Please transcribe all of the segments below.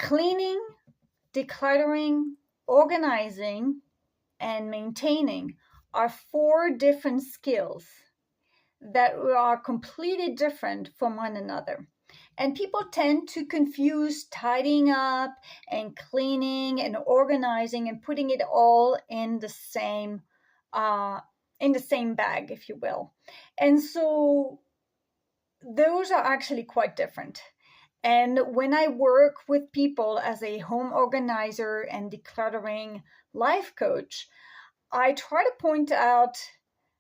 Cleaning, decluttering, organizing, and maintaining are 4 different skills that are completely different from one another. And people tend to confuse tidying up and cleaning and organizing and putting it all in the same bag, if you will. And so those are actually quite different. And when I work with people as a home organizer and decluttering life coach, I try to point out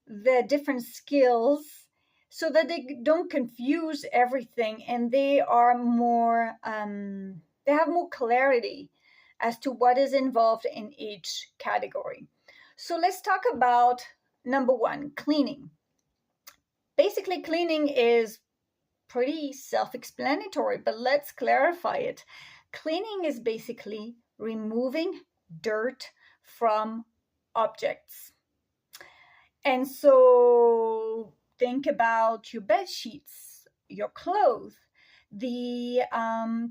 the different skills so that they don't confuse everything, and they are more they have more clarity as to what is involved in each category. So let's talk about number 1, cleaning. Basically, cleaning is pretty self-explanatory, but let's clarify it. Cleaning is basically removing dirt from objects. And so think about your bed sheets, your clothes, the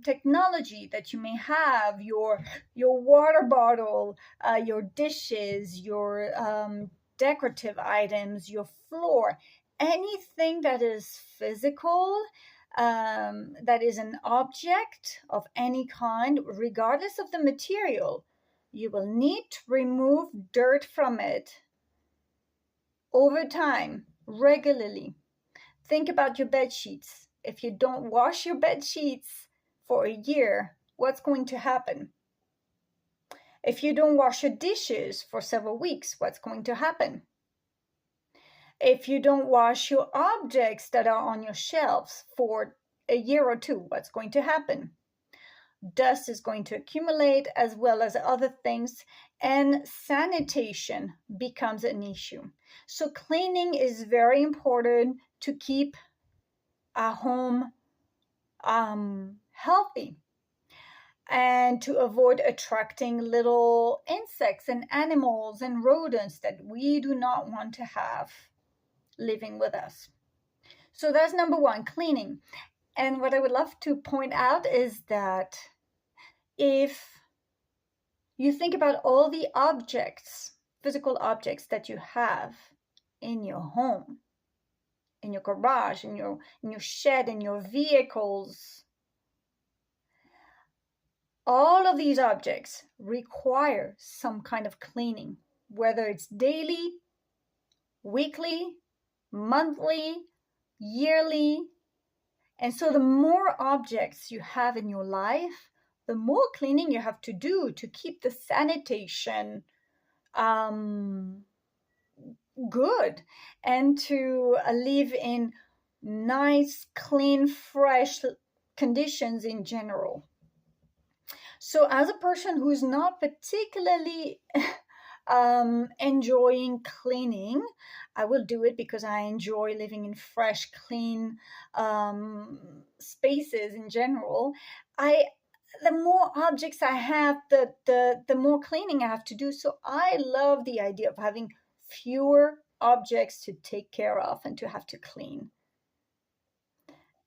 technology that you may have, your water bottle, your dishes, your decorative items, your floor, anything that is physical, that is an object of any kind, regardless of the material. You will need to remove dirt from it over time, regularly. Think about your bed sheets. If you don't wash your bed sheets for a year, what's going to happen? If you don't wash your dishes for several weeks, what's going to happen? If you don't wash your objects that are on your shelves for a year or two, what's going to happen? Dust is going to accumulate, as well as other things, and sanitation becomes an issue. So cleaning is very important to keep a home healthy and to avoid attracting little insects and animals and rodents that we do not want to have living with us. So that's number 1, cleaning. And what I would love to point out is that if you think about all the objects, physical objects that you have in your home, in your garage, in your shed, in your vehicles, all of these objects require some kind of cleaning, whether it's daily, weekly, monthly, yearly. And so the more objects you have in your life, the more cleaning you have to do to keep the sanitation good and to live in nice, clean, fresh conditions in general. So as a person who's not particularly enjoying cleaning, I will do it because I enjoy living in fresh, clean spaces in general. The more objects I have, the more cleaning I have to do. So I love the idea of having fewer objects to take care of and to have to clean.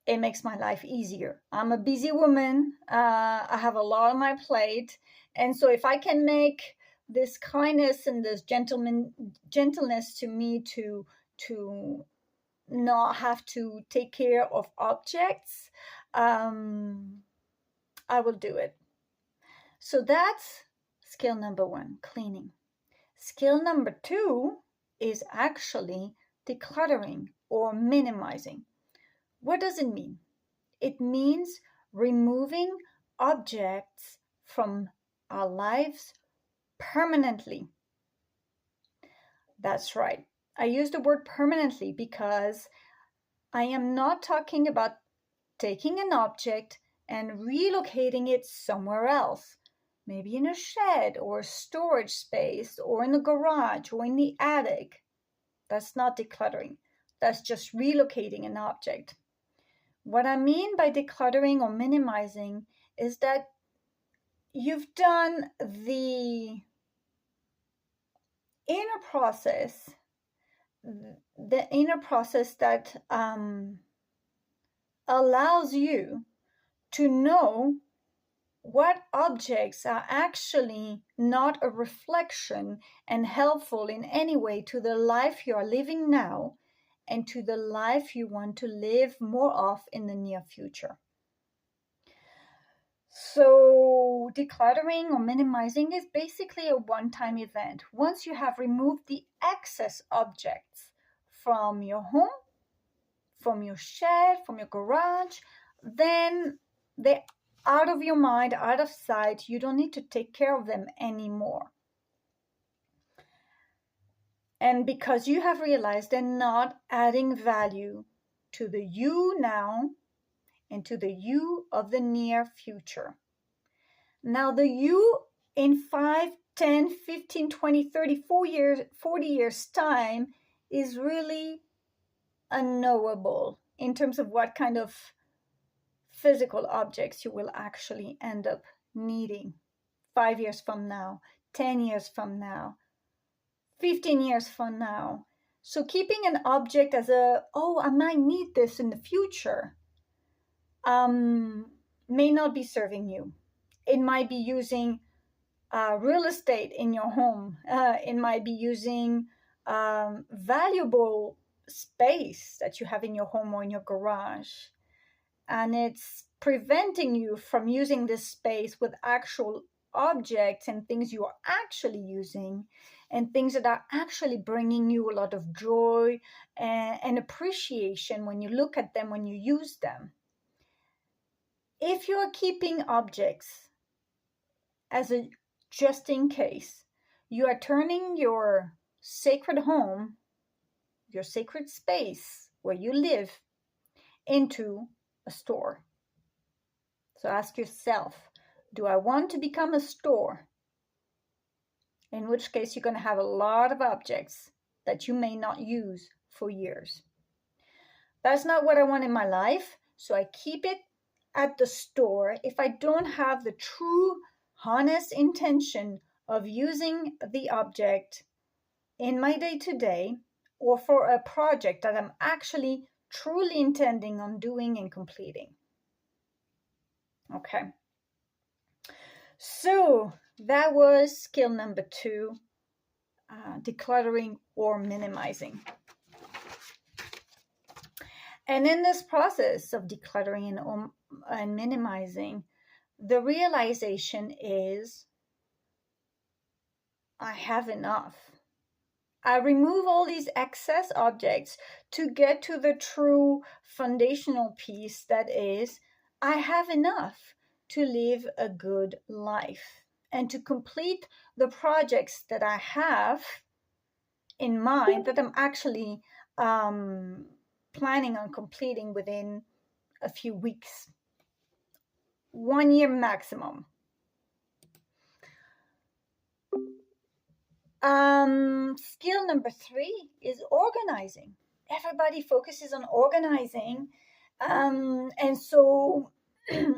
It makes my life easier. I'm a busy woman. I have a lot on my plate. And so if I can make this kindness and this gentleness to me to not have to take care of objects, I will do it. So that's skill number 1, cleaning. Skill number 2 is actually decluttering or minimizing. What does it mean? It means removing objects from our lives permanently. That's right. I use the word permanently because I am not talking about taking an object and relocating it somewhere else, maybe in a shed or a storage space or in a garage or in the attic. That's not decluttering. That's just relocating an object. What I mean by decluttering or minimizing is that you've done the inner process that allows you to know what objects are actually not a reflection and helpful in any way to the life you are living now and to the life you want to live more of in the near future. So decluttering or minimizing is basically a one-time event. Once you have removed the excess objects from your home, from your shed, from your garage, then they're out of your mind, out of sight. You don't need to take care of them anymore. And because you have realized they're not adding value to the you now and to the you of the near future. Now, the you in 5, 10, 15, 20, 30, 40 years time is really unknowable in terms of what kind of physical objects you will actually end up needing 5 years from now, 10 years from now, 15 years from now. So keeping an object as I might need this in the future, may not be serving you. It might be using real estate in your home. It might be using valuable space that you have in your home or in your garage. And it's preventing you from using this space with actual objects and things you are actually using and things that are actually bringing you a lot of joy and appreciation when you look at them, when you use them. If you are keeping objects as a just in case, you are turning your sacred home, your sacred space where you live, into a store. So ask yourself, do I want to become a store? In which case you're going to have a lot of objects that you may not use for years. That's not what I want in my life, so I keep it at the store if I don't have the true, honest intention of using the object in my day-to-day or for a project that I'm actually truly intending on doing and completing. Okay. So that was skill number 2, decluttering or minimizing. And in this process of decluttering and minimizing, the realization is, I have enough. I remove all these excess objects to get to the true foundational piece that is, I have enough to live a good life and to complete the projects that I have in mind that I'm actually planning on completing within a few weeks, 1 year maximum. Skill number 3 is organizing. Everybody focuses on organizing. And so,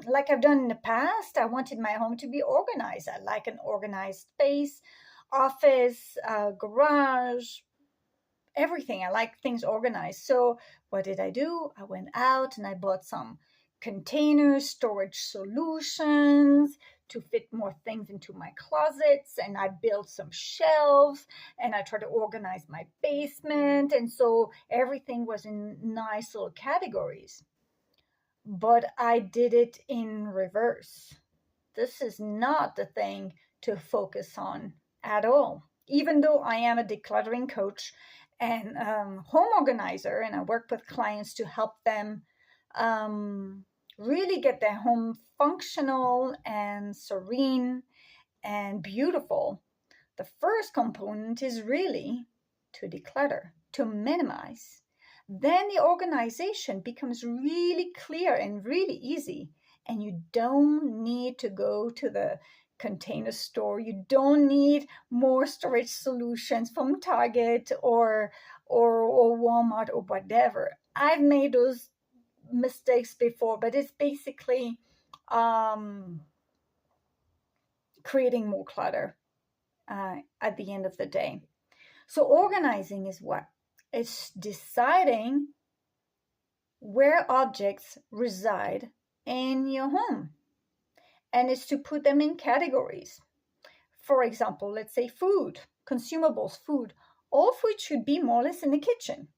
like I've done in the past, I wanted my home to be organized. I like an organized space, office, garage, everything. I like things organized. So what did I do? I went out and I bought some containers, storage solutions to fit more things into my closets, and I built some shelves and I tried to organize my basement, and so everything was in nice little categories. But I did it in reverse. This is not the thing to focus on at all. Even though I am a decluttering coach and home organizer, and I work with clients to help them really get their home functional and serene and beautiful, the first component is really to declutter, to minimize. Then the organization becomes really clear and really easy, and you don't need to go to the container store. You don't need more storage solutions from Target or Walmart or whatever. I've made those mistakes before, but it's basically creating more clutter at the end of the day. So organizing is what? It's deciding where objects reside in your home. And it's to put them in categories. For example, let's say food, consumables, food. All food should be more or less in the kitchen,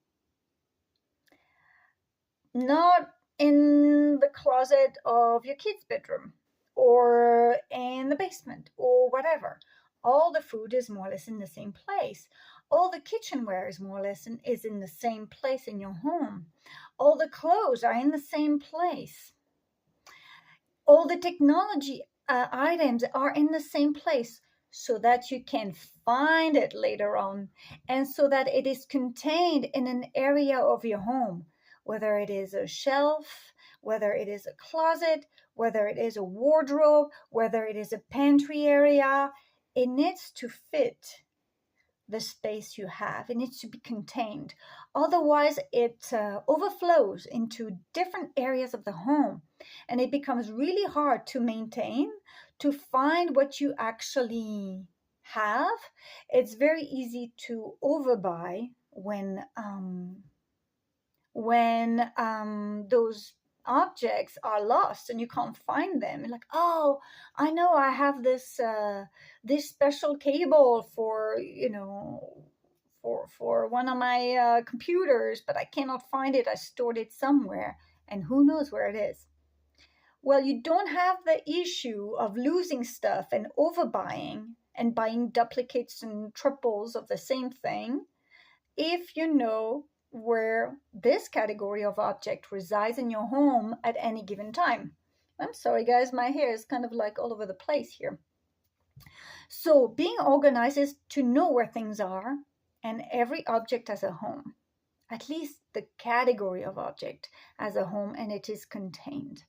not in the closet of your kid's bedroom or in the basement or whatever. All the food is more or less in the same place. All the kitchenware is more or less is in the same place in your home. All the clothes are in the same place. All the technology items are in the same place so that you can find it later on, and so that it is contained in an area of your home, whether it is a shelf, whether it is a closet, whether it is a wardrobe, whether it is a pantry area. It needs to fit the space you have. It needs to be contained. Otherwise, it overflows into different areas of the home, and it becomes really hard to maintain, to find what you actually have. It's very easy to overbuy when those objects are lost and you can't find them. Like, oh, I know I have this special cable for for one of my computers, but I cannot find it. I stored it somewhere, and who knows where it is. Well, you don't have the issue of losing stuff and overbuying and buying duplicates and triples of the same thing if you know where this category of object resides in your home at any given time. I'm sorry, guys, my hair is kind of like all over the place here. So being organized is to know where things are, and every object has a home, at least the category of object as a home, and it is contained.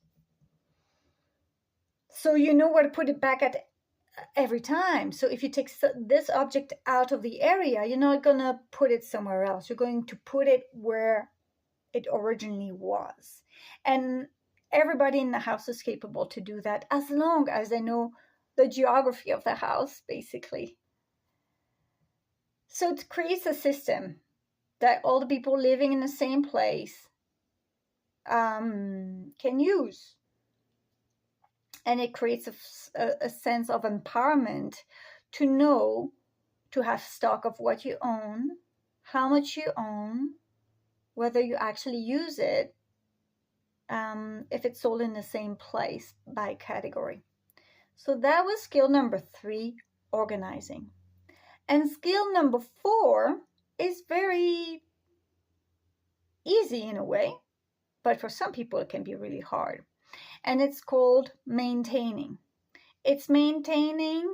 So you know where to put it back at every time. So if you take this object out of the area, you're not going to put it somewhere else. You're going to put it where it originally was. And everybody in the house is capable to do that as long as they know the geography of the house, basically. So it creates a system that all the people living in the same place can use. And it creates a sense of empowerment to know, to have stock of what you own, how much you own, whether you actually use it, if it's all in the same place by category. So that was skill number 3, organizing. And skill number 4 is very easy in a way, but for some people it can be really hard. And it's called maintaining. It's maintaining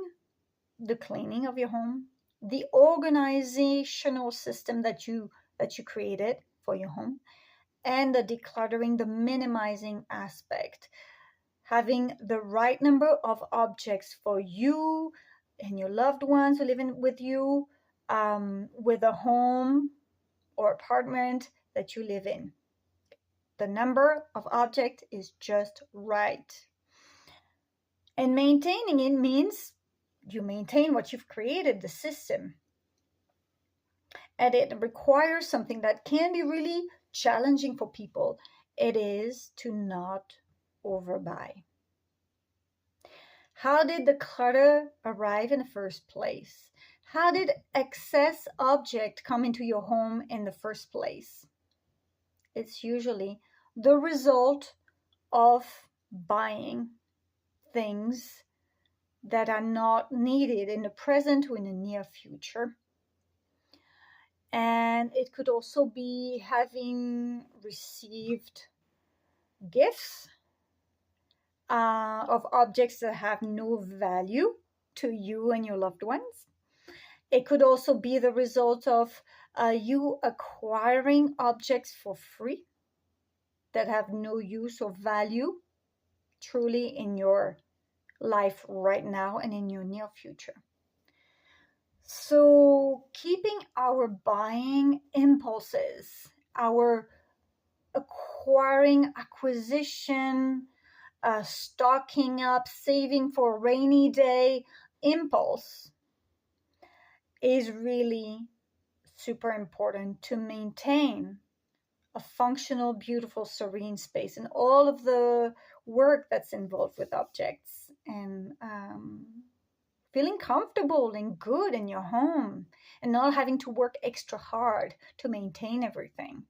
the cleaning of your home, the organizational system that you created for your home, and the decluttering, the minimizing aspect. Having the right number of objects for you and your loved ones who live with you, with a home or apartment that you live in. The number of objects is just right. And maintaining it means you maintain what you've created, the system. And it requires something that can be really challenging for people. It is to not overbuy. How did the clutter arrive in the first place? How did excess object come into your home in the first place? It's usually the result of buying things that are not needed in the present or in the near future. And it could also be having received gifts of objects that have no value to you and your loved ones. It could also be the result of you acquiring objects for free that have no use or value truly in your life right now and in your near future. So keeping our buying impulses, our acquisition, stocking up, saving for a rainy day impulse is really super important to maintain a functional, beautiful, serene space. And all of the work that's involved with objects, and feeling comfortable and good in your home and not having to work extra hard to maintain everything.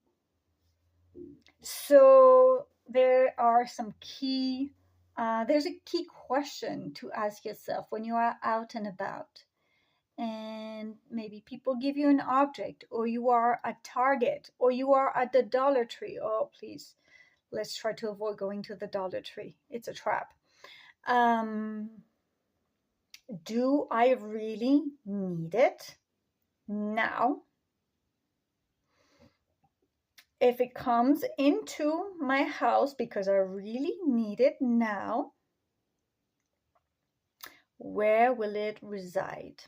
So there are some key, there's a key question to ask yourself when you are out and about. And maybe people give you an object, or you are at Target, or you are at the Dollar Tree. Oh, please, let's try to avoid going to the Dollar Tree. It's a trap. Do I really need it now? If it comes into my house because I really need it now, where will it reside?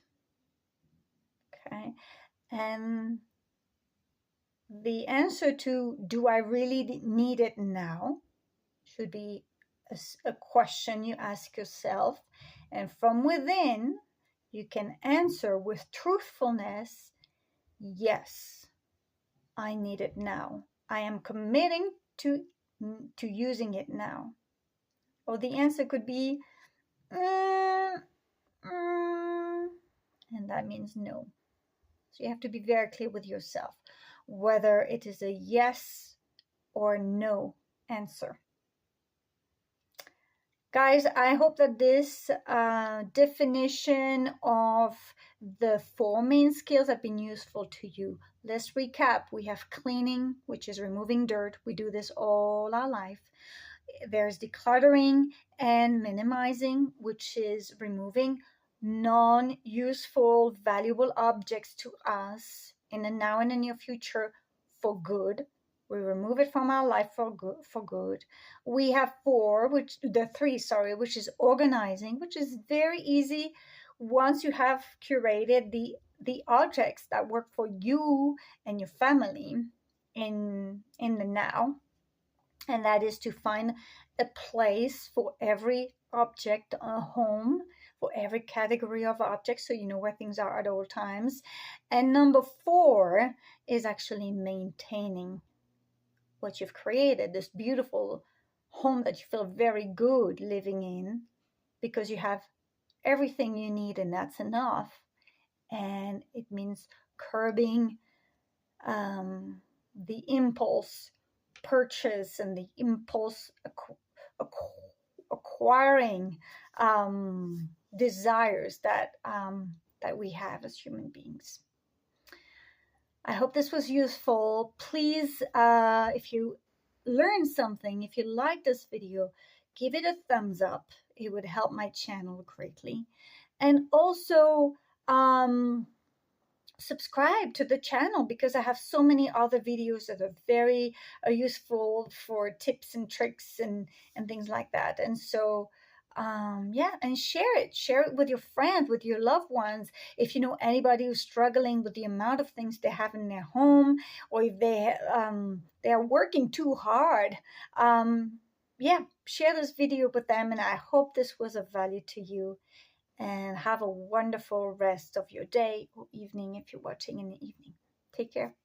Okay. And the answer to do I really need it now should be a question you ask yourself. And from within, you can answer with truthfulness, yes, I need it now. I am committing to using it now. Or the answer could be, and that means no. So you have to be very clear with yourself whether it is a yes or no answer. Guys, I hope that this definition of the 4 main skills have been useful to you. Let's recap. We have cleaning, which is removing dirt. We do this all our life. There's decluttering and minimizing, which is removing non-useful, valuable objects to us in the now and the near future for good. We remove it from our life for good. We have three, which is organizing, which is very easy once you have curated the objects that work for you and your family in the now. And that is to find a place for every object, a home for every category of objects, so you know where things are at all times. And number 4 is actually maintaining what you've created, this beautiful home that you feel very good living in because you have everything you need and that's enough. And it means curbing the impulse purchase and the impulse acquiring desires that we have as human beings. I hope this was useful. Please, if you learned something, if you like this video, give it a thumbs up. It would help my channel greatly. And also, subscribe to the channel because I have so many other videos that are very useful for tips and tricks and things like that. And so yeah, and share it with your friends, with your loved ones. If you know anybody who's struggling with the amount of things they have in their home, or if they are working too hard, yeah, share this video with them. And I hope this was of value to you. And have a wonderful rest of your day or evening if you're watching in the evening. Take care.